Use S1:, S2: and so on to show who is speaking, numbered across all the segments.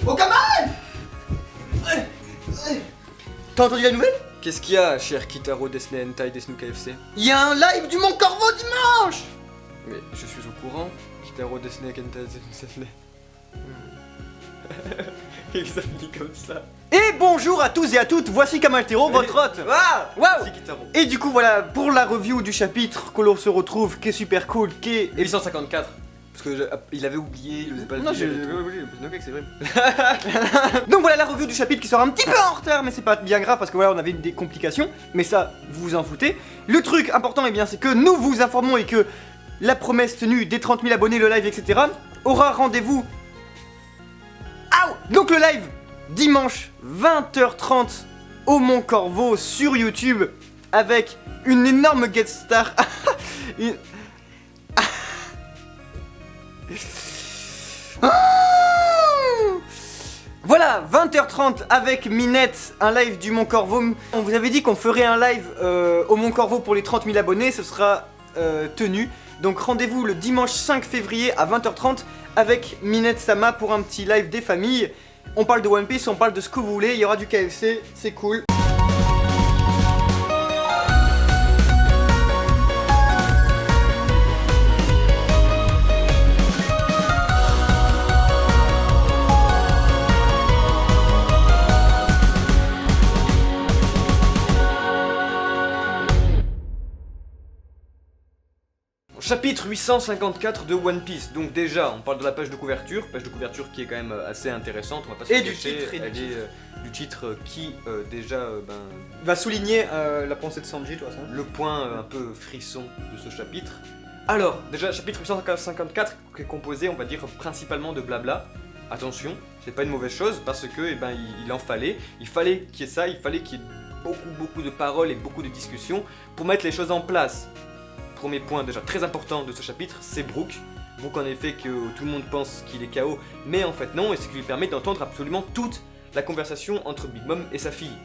S1: Okaman! T'as entendu la nouvelle?
S2: Qu'est-ce qu'il y a, cher Kitaro Desne Hentai Desnu KFC?
S1: Il y a un live du Mont Corvo dimanche!
S2: Mais je suis au courant. Kitaro Desne Hentai Desnu. Il s'applique comme ça.
S1: Et bonjour à tous et à toutes, voici Kamaltero, votre hôte.
S2: Waouh!
S1: Waouh!
S2: C'est Kitaro.
S1: Et du coup voilà, pour la review du chapitre que l'on se retrouve, qui est super cool, qui est...
S2: Et 854. Parce que il avait oublié, il osait pas le
S1: Non,
S2: dire.
S1: j'ai-
S2: C'est vrai.
S1: Donc voilà la review du chapitre qui sort un petit peu en retard, mais c'est pas bien grave parce que voilà on avait des complications, mais ça vous vous en foutez. Le truc important eh bien c'est que nous vous informons et que la promesse tenue des 30 000 abonnés, le live etc. aura rendez-vous. Donc le live dimanche 20h30 au Mont Corvo sur YouTube avec une énorme guest star. Une- Voilà, 20h30 avec Minette, un live du Mont Corvo. On vous avait dit qu'on ferait un live au Mont Corvo pour les 30 000 abonnés, ce sera tenu. Donc rendez-vous le dimanche 5 février à 20h30 avec Minette Sama pour un petit live des familles. On parle de One Piece, on parle de ce que vous voulez, il y aura du KFC, c'est cool.
S2: Chapitre 854 de One Piece. Donc déjà, on parle de la page de couverture qui est quand même assez intéressante. On va pas se
S1: Et
S2: le
S1: du
S2: cacher.
S1: titre, et du
S2: Elle est du titre qui déjà
S1: Va souligner la pensée de Sanji, de toute façon.
S2: le point un peu frisson de ce chapitre. Alors, déjà, chapitre 854 qui est composé, on va dire, principalement de blabla. Attention, c'est pas une mauvaise chose parce que il en fallait. Il fallait qu'il y ait ça, il fallait qu'il y ait beaucoup de paroles et beaucoup de discussions pour mettre les choses en place. Premier point déjà très important de ce chapitre, c'est Brook. Brook en effet que tout le monde pense qu'il est KO, mais en fait non, et ce qui lui permet d'entendre absolument toute la conversation entre Big Mom et sa fille.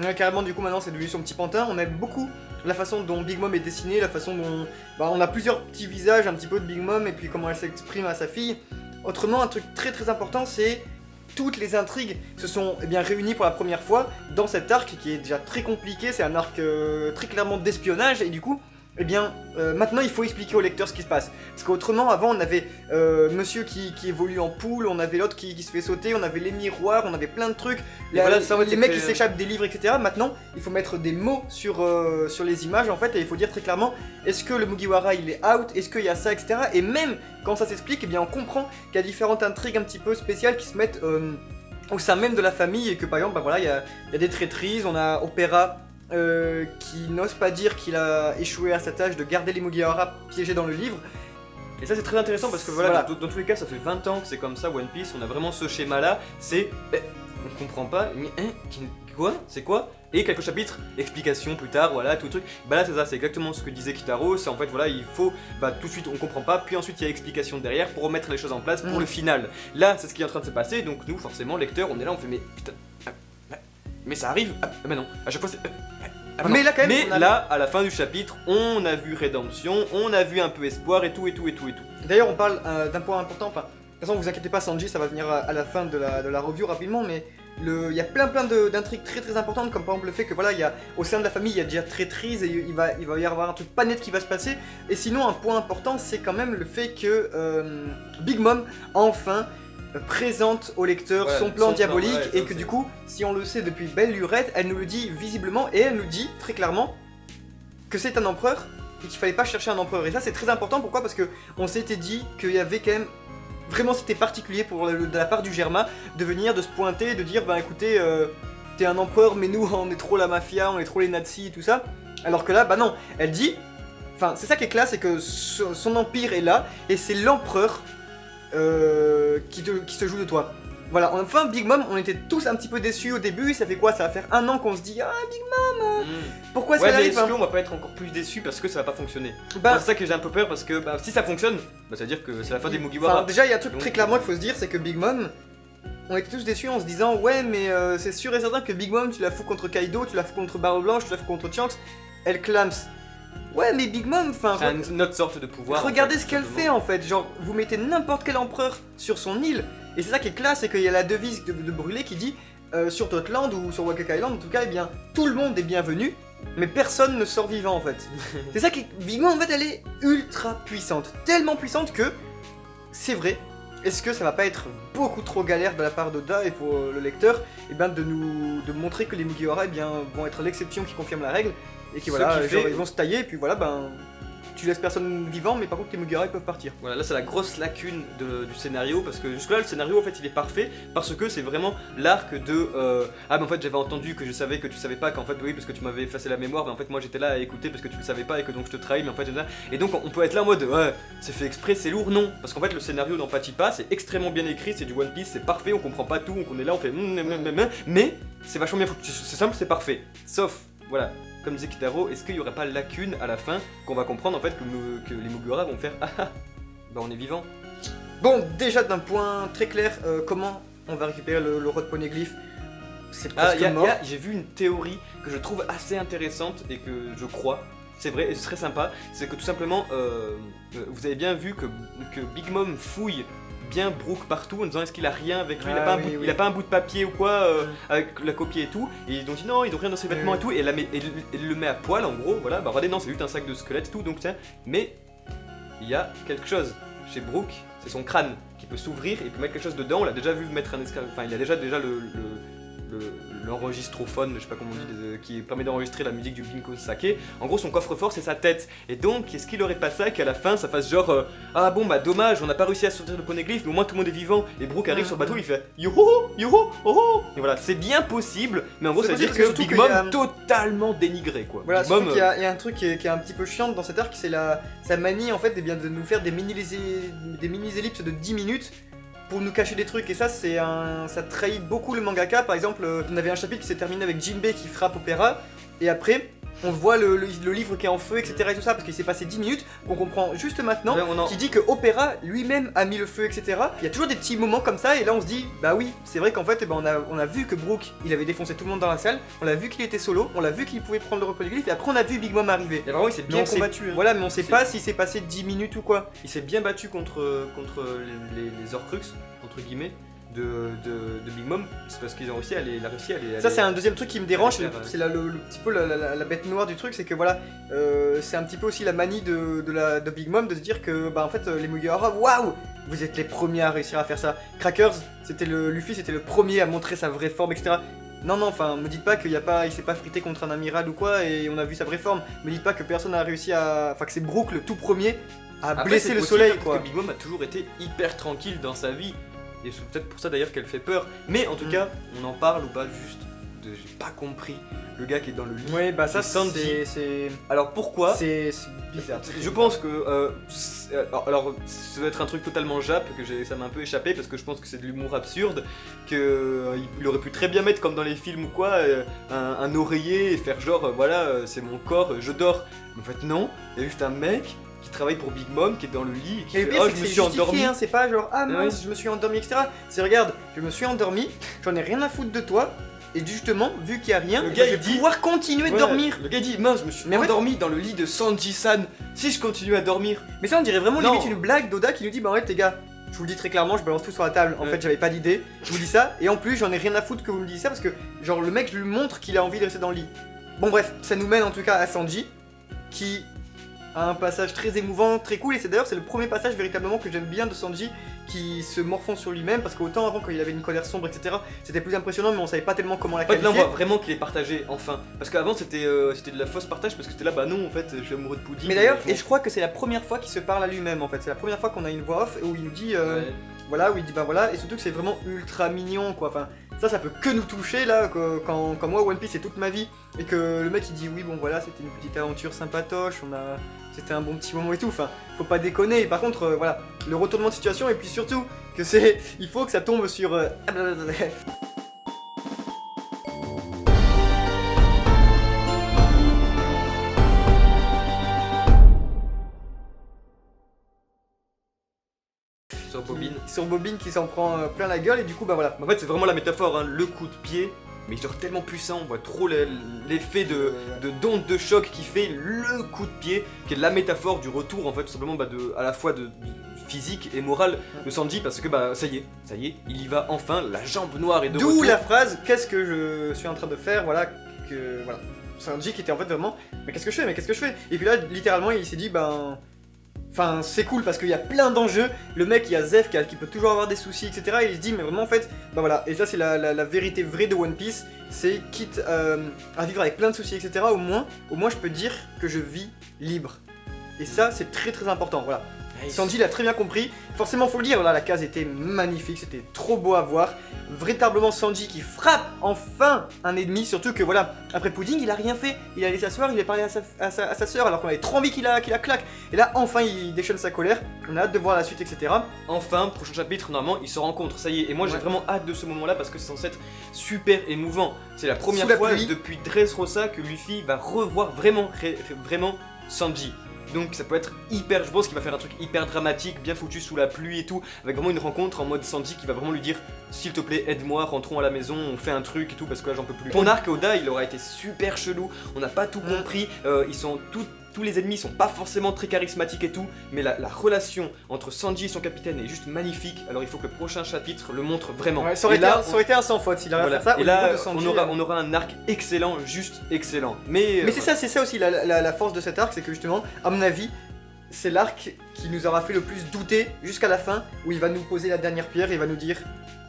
S1: Ouais, carrément, du coup, maintenant c'est devenu son petit pantin. On aime beaucoup la façon dont Big Mom est dessinée, la façon dont. On a plusieurs petits visages un petit peu de Big Mom et puis comment elle s'exprime à sa fille. Autrement, un truc très important, c'est. Toutes les intrigues se sont réunies pour la première fois dans cet arc qui est déjà très compliqué. C'est un arc très clairement d'espionnage et du coup. Maintenant il faut expliquer au lecteur ce qui se passe. Parce qu'autrement, avant on avait monsieur qui évolue en poule, on avait l'autre qui se fait sauter, on avait les miroirs, on avait plein de trucs, les mecs qui s'échappent des livres, etc. Maintenant, il faut mettre des mots sur les images en fait, et il faut dire très clairement est-ce que le Mugiwara il est out, est-ce qu'il y a ça, etc. Et même quand ça s'explique, on comprend qu'il y a différentes intrigues un petit peu spéciales qui se mettent au sein même de la famille, et que par exemple, il y a des traîtrises, on a Opera. Qui n'ose pas dire qu'il a échoué à sa tâche de garder les Mugiwara piégés dans le livre.
S2: Et ça c'est très intéressant parce que dans tous les cas ça fait 20 ans que c'est comme ça One Piece, on a vraiment ce schéma là, c'est on comprend pas, mais quoi? C'est quoi? Et quelques chapitres, explications plus tard, voilà, tout le truc. Là c'est ça, c'est exactement ce que disait Kitaro, c'est en fait voilà, il faut, tout de suite on comprend pas, puis ensuite il y a explication derrière pour remettre les choses en place pour le final. Là c'est ce qui est en train de se passer, donc nous forcément lecteurs on est là, on fait mais putain, mais ça arrive, non, à chaque fois c'est...
S1: Mais là quand même,
S2: mais là, à la fin du chapitre, on a vu rédemption, on a vu un peu espoir et tout.
S1: D'ailleurs, on parle d'un point important. Enfin, de toute façon, vous inquiétez pas, Sanji, ça va venir à la fin de la review rapidement. Mais il y a plein d'intrigues très importantes, comme par exemple le fait que au sein de la famille, il y a déjà traîtrise et il va y avoir un truc pas net qui va se passer. Et sinon, un point important, c'est quand même le fait que Big Mom enfin présente au lecteur son plan diabolique, et que du coup, si on le sait depuis belle lurette, elle nous le dit visiblement, et elle nous dit très clairement que c'est un empereur et qu'il fallait pas chercher un empereur. Et ça c'est très important, pourquoi? Parce que on s'était dit qu'il y avait quand même vraiment, c'était particulier de la part du Germain de venir, de se pointer, de dire écoutez, t'es un empereur mais nous on est trop la mafia, on est trop les nazis et tout ça. Alors que là non, elle dit, enfin c'est ça qui est classe, c'est que son empire est là et c'est l'empereur qui se joue de toi. Voilà, enfin Big Mom, on était tous un petit peu déçus au début, ça fait quoi? Ça va faire un an qu'on se dit Big Mom, pourquoi est-ce qu'elle arrive?
S2: Est-ce qu'on va pas être encore plus déçus parce que ça va pas fonctionner? C'est ça que j'ai un peu peur, parce que si ça fonctionne, ça veut dire que c'est la fin des Mugiwara.
S1: Déjà il y a un truc très clairement qu'il faut se dire, c'est que Big Mom, on était tous déçus en se disant ouais mais c'est sûr et certain que Big Mom tu la fous contre Kaido, tu la fous contre Barbe Blanche, tu la fous contre Shanks, elle clams. Ouais mais Big Mom,
S2: c'est une autre sorte de pouvoir.
S1: Regardez ce qu'elle fait en fait, genre vous mettez n'importe quel empereur sur son île, Et c'est ça qui est classe, c'est qu'il y a la devise de Brûlé qui dit sur Totland ou sur Wakaka Island, en tout cas, eh bien, tout le monde est bienvenu, mais personne ne sort vivant en fait. C'est ça qui. Big Mom en fait, elle est ultra puissante. Tellement puissante que. C'est vrai. Est-ce que ça va pas être beaucoup trop galère de la part d'Oda et pour le lecteur, et ben de montrer que les Mugiwara vont être l'exception qui confirme la règle, et que voilà, ils vont se tailler, et puis voilà, ben. Tu laisses personne vivant, mais par contre les Mugiwara ils peuvent partir.
S2: Voilà, là c'est la grosse lacune du scénario, parce que jusque là le scénario en fait il est parfait, parce que c'est vraiment l'arc de ah mais en fait j'avais entendu que je savais que tu savais pas, qu'en fait oui parce que tu m'avais effacé la mémoire, mais en fait moi j'étais là à écouter parce que tu le savais pas et que donc je te trahis, mais en fait et donc on peut être là en mode ouais c'est fait exprès, c'est lourd, non, parce qu'en fait le scénario dans Patipa c'est extrêmement bien écrit, c'est du One Piece, c'est parfait, on comprend pas tout, on est là, on fait mais c'est vachement bien foutu, c'est simple, c'est parfait, sauf voilà. Comme disait Kitaro, est-ce qu'il n'y aurait pas lacune à la fin qu'on va comprendre en fait que les Mugiwara vont faire ah ah, bah on est vivant.
S1: Bon, déjà d'un point très clair, comment on va récupérer le roi de Poneglyph? C'est presque mort.
S2: J'ai vu une théorie que je trouve assez intéressante et que je crois, c'est vrai et ce serait sympa, c'est que tout simplement, vous avez bien vu que Big Mom fouille bien Brook partout en disant est-ce qu'il a rien avec lui, il a pas un bout de papier ou quoi avec la copie et tout, et ils ont dit non, ils ont rien dans ses vêtements et tout, et elle le met à poil en gros, voilà, bah regardez non c'est juste un sac de squelette et tout, donc tiens, mais il y a quelque chose chez Brook, c'est son crâne qui peut s'ouvrir et il peut mettre quelque chose dedans, on l'a déjà vu mettre un enfin il a déjà l'enregistrophone, je sais pas comment on dit, qui permet d'enregistrer la musique du Binko Sake. En gros, son coffre-fort, c'est sa tête. Et donc, est-ce qu'il aurait pas ça qu'à la fin, ça fasse genre ah bon, bah dommage, on n'a pas réussi à sortir le poneglyph, mais au moins tout le monde est vivant. Et Brook arrive sur le bateau, il fait yoho, yoho, oh. Et voilà, c'est bien possible, mais en gros, ça veut dire que Big Mom totalement dénigré, quoi.
S1: Voilà, surtout qu'il y a un truc qui est un petit peu chiant dans cet arc, c'est sa manie en fait de nous faire des mini-ellipses de 10 minutes. Pour nous cacher des trucs, et ça ça trahit beaucoup le mangaka. Par exemple, on avait un chapitre qui s'est terminé avec Jinbei qui frappe Opéra, et après on voit le livre qui est en feu, etc. et tout ça, parce qu'il s'est passé 10 minutes, qu'on comprend juste maintenant, qui dit que Opéra lui-même a mis le feu, etc. Il y a toujours des petits moments comme ça, et là on se dit, bah oui, c'est vrai qu'en fait, eh ben, on a vu que Brook, il avait défoncé tout le monde dans la salle, on l'a vu qu'il était solo, on l'a vu qu'il pouvait prendre le poneglyph, et après on a vu Big Mom arriver.
S2: Et vraiment, il s'est bien combattu.
S1: Voilà, mais on sait pas s'il s'est passé 10 minutes ou quoi.
S2: Il s'est bien battu contre les Horcruxes, entre guillemets. De Big Mom, c'est parce qu'ils ont réussi à aller.
S1: Ça, c'est un deuxième truc qui me dérange, c'est le petit peu la bête noire du truc, c'est que voilà, c'est un petit peu aussi la manie de Big Mom de se dire que, bah en fait, les Mugiwara, waouh, vous êtes les premiers à réussir à faire ça. Crackers, Luffy, c'était le premier à montrer sa vraie forme, etc. Non, enfin, me dites pas qu'il s'est pas frité contre un amiral ou quoi, et on a vu sa vraie forme. Me dites pas que personne n'a réussi enfin, que c'est Brook, le tout premier, à blesser le soleil, quoi.
S2: Parce que Big Mom a toujours été hyper tranquille dans sa vie. Et c'est peut-être pour ça d'ailleurs qu'elle fait peur. Mais en tout cas, on en parle ou pas juste de j'ai pas compris le gars qui est dans le lit.
S1: Ouais, bah ça
S2: c'est. Alors pourquoi?
S1: C'est bizarre.
S2: Je pense que alors ça doit être un truc totalement jap que ça m'a un peu échappé parce que je pense que c'est de l'humour absurde que il aurait pu très bien mettre comme dans les films ou quoi un oreiller et faire genre voilà c'est mon corps, je dors. Mais en fait non, il y a juste un mec qui travaille pour Big Mom, qui est dans le lit et qui fait oh je me suis endormi.
S1: Hein, c'est pas genre ah mince je me suis endormi etc. C'est regarde je me suis endormi, j'en ai rien à foutre de toi. Et justement, vu qu'il y a rien,
S2: le gars,
S1: je vais pouvoir continuer de dormir.
S2: Le gars dit mince, je me suis endormi dans le lit de Sanji-san. Si je continue à dormir.
S1: Mais ça on dirait vraiment limite une blague d'Oda qui nous dit bah ouais les gars, je vous le dis très clairement, je balance tout sur la table. En fait j'avais pas d'idée, je vous dis ça. Et en plus j'en ai rien à foutre que vous me disiez ça parce que genre le mec je lui montre qu'il a envie de rester dans le lit. Bon bref, ça nous mène en tout cas à Sanji qui a un passage très émouvant, très cool. Et c'est le premier passage véritablement que j'aime bien de Sanji qui se morfond sur lui-même, parce qu'autant avant quand il avait une colère sombre etc c'était plus impressionnant mais on savait pas tellement comment la qualifier.
S2: En fait là on voit vraiment qu'il est partagé enfin, parce qu'avant c'était de la fausse partage parce que c'était là bah non en fait je suis amoureux de Pudding.
S1: Mais d'ailleurs et je crois que c'est la première fois qu'il se parle à lui-même en fait, c'est la première fois qu'on a une voix off où il nous dit voilà, où il dit bah voilà, et surtout que c'est vraiment ultra mignon quoi, enfin ça peut que nous toucher là quand moi One Piece c'est toute ma vie et que le mec il dit oui bon voilà c'était une petite aventure sympatoche, c'était un bon petit moment et tout, enfin faut pas déconner. Et par contre voilà le retournement de situation et puis surtout que il faut que ça tombe sur
S2: Bobine.
S1: Sur Bobine qui s'en prend plein la gueule et du coup bah voilà.
S2: En fait c'est vraiment la métaphore hein, le coup de pied mais genre tellement puissant, on voit trop l'effet de d'onde de choc qui fait le coup de pied, qui est la métaphore du retour en fait tout simplement à la fois de physique et moral de Sanji, parce que ça y est, il y va enfin, la jambe noire est de retour.
S1: D'où la phrase « Qu'est-ce que je suis en train de faire ?» Voilà, voilà. Sanji qui était en fait vraiment « Mais qu'est-ce que je fais ?» Et puis là, littéralement, il s'est dit « Enfin, c'est cool parce qu'il y a plein d'enjeux. Le mec, il y a Zef qui peut toujours avoir des soucis, etc. Et il se dit, mais vraiment, en fait, voilà. Et ça, c'est la vérité vraie de One Piece. C'est quitte à vivre avec plein de soucis, etc. Au moins, je peux dire que je vis libre. Et ça, c'est très très important. Voilà. Sanji l'a très bien compris. Forcément, faut le dire, là, la case était magnifique, c'était trop beau à voir. Véritablement Sanji qui frappe enfin un ennemi, surtout que voilà, après Pudding, il a rien fait. Il a allé s'asseoir, il a parlé à sa sœur, alors qu'on avait trop envie qu'il la claque. Et là, enfin, il déchaîne sa colère. On a hâte de voir la suite, etc.
S2: Enfin, prochain chapitre, normalement, ils se rencontrent, ça y est. Et moi, j'ai vraiment hâte de ce moment-là parce que c'est censé être super émouvant. C'est la première fois depuis Dressrosa que Luffy va revoir vraiment Sanji. Donc ça peut être je pense qu'il va faire un truc hyper dramatique, bien foutu sous la pluie et tout, avec vraiment une rencontre en mode Sanji qui va vraiment lui dire s'il te plaît aide-moi, rentrons à la maison, on fait un truc et tout parce que là j'en peux plus. Ton arc Oda il aura été super chelou, on n'a pas tout compris, ils sont tous les ennemis sont pas forcément très charismatiques et tout, mais la relation entre Sanji et son capitaine est juste magnifique, alors il faut que le prochain chapitre le montre vraiment.
S1: Ouais, ça aurait été un sans faute s'il arrive à faire ça.
S2: Et là, on aura un arc excellent, juste excellent. Mais
S1: c'est ça aussi la force de cet arc, c'est que justement, à mon avis, c'est l'arc qui nous aura fait le plus douter jusqu'à la fin, où il va nous poser la dernière pierre et il va nous dire,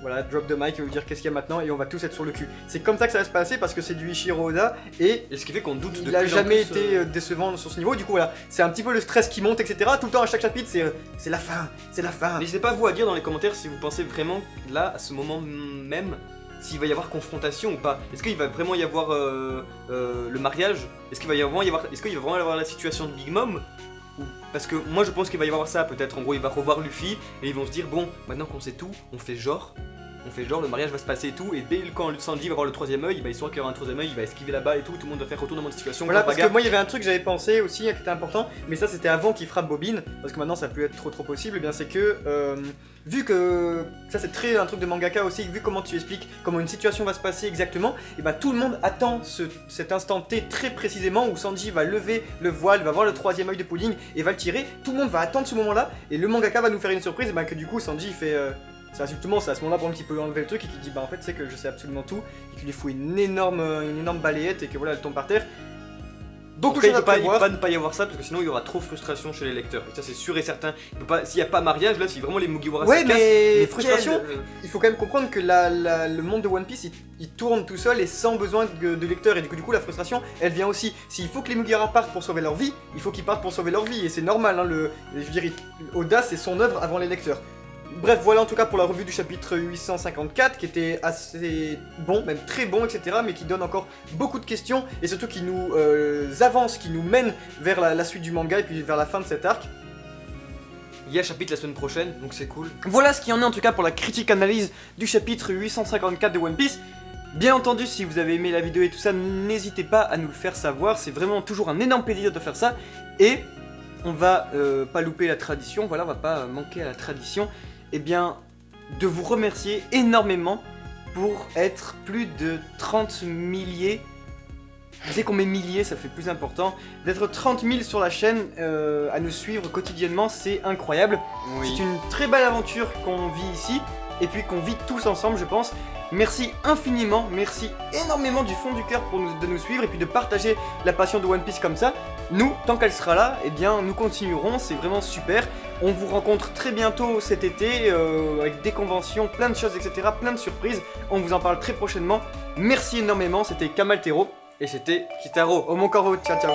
S1: voilà, drop the mic, il va nous dire qu'est-ce qu'il y a maintenant et on va tous être sur le cul. C'est comme ça que ça va se passer parce que c'est du Ichiro Oda et
S2: ce qui fait qu'on doute de
S1: il a jamais été décevant sur ce niveau, du coup voilà, c'est un petit peu le stress qui monte, etc. Tout le temps à chaque chapitre, c'est la fin.
S2: N'hésitez pas vous à dire dans les commentaires si vous pensez vraiment là, à ce moment même, s'il va y avoir confrontation ou pas. Est-ce qu'il va vraiment y avoir le mariage? Est-ce qu'il va vraiment y avoir la situation de Big Mom? Parce que moi je pense qu'il va y avoir ça peut-être, en gros il va revoir Luffy et ils vont se dire bon, maintenant qu'on sait tout, on fait genre le mariage va se passer et tout, et dès quand Sanji va avoir le troisième œil, il saura qu'il y aura un troisième œil, il va esquiver là-bas et tout le monde va faire retournement de situation.
S1: Voilà, parce que moi il y avait un truc que j'avais pensé aussi qui était important, mais ça c'était avant qu'il frappe Bobine, parce que maintenant ça peut être trop possible, et bien c'est que vu que ça c'est très un truc de mangaka aussi, vu comment tu expliques comment une situation va se passer exactement, et ben tout le monde attend cet instant T très précisément où Sanji va lever le voile, va voir le troisième œil de Pudding et va le tirer. Tout le monde va attendre ce moment-là et le mangaka va nous faire une surprise, et ben que du coup Sanji fait c'est à ce moment-là pour un petit peu enlever le truc et qui dit en fait c'est que je sais absolument tout et qu'il lui faut une énorme balayette et que voilà elle tombe par terre.
S2: Donc il ne peut pas ne pas y avoir ça parce que sinon il y aura trop de frustration chez les lecteurs. Et ça c'est sûr et certain. S'il n'y a pas mariage là, si vraiment les Mugiwara
S1: se cassent, mais frustration, il faut quand même comprendre que le monde de One Piece il tourne tout seul et sans besoin de lecteurs. Et du coup la frustration elle vient aussi. S'il faut que les Mugiwara partent pour sauver leur vie, il faut qu'ils partent pour sauver leur vie. Et c'est normal, hein, je veux dire, Oda c'est son œuvre avant les lecteurs. Bref, voilà en tout cas pour la revue du chapitre 854 qui était assez bon, même très bon, etc. mais qui donne encore beaucoup de questions et surtout qui nous avance, qui nous mène vers la suite du manga et puis vers la fin de cet arc.
S2: Il y a chapitre la semaine prochaine, donc c'est cool.
S1: Voilà ce qu'il y en est en tout cas pour la critique analyse du chapitre 854 de One Piece. Bien entendu, si vous avez aimé la vidéo et tout ça, n'hésitez pas à nous le faire savoir, c'est vraiment toujours un énorme plaisir de faire ça. Et on va pas louper la tradition, voilà, on va pas manquer à la tradition. Eh bien, de vous remercier énormément pour être plus de 30 milliers. Dès qu'on met milliers, ça fait plus important. D'être 30 000 sur la chaîne, à nous suivre quotidiennement, c'est incroyable. Oui. C'est une très belle aventure qu'on vit ici, et puis qu'on vit tous ensemble, je pense. Merci infiniment, merci énormément du fond du cœur de nous suivre et puis de partager la passion de One Piece comme ça. Nous, tant qu'elle sera là, eh bien, nous continuerons, c'est vraiment super. On vous rencontre très bientôt cet été, avec des conventions, plein de choses, etc., plein de surprises. On vous en parle très prochainement. Merci énormément, c'était Kamal Tero.
S2: Et c'était Kitaro.
S1: Au mon coro, ciao ciao.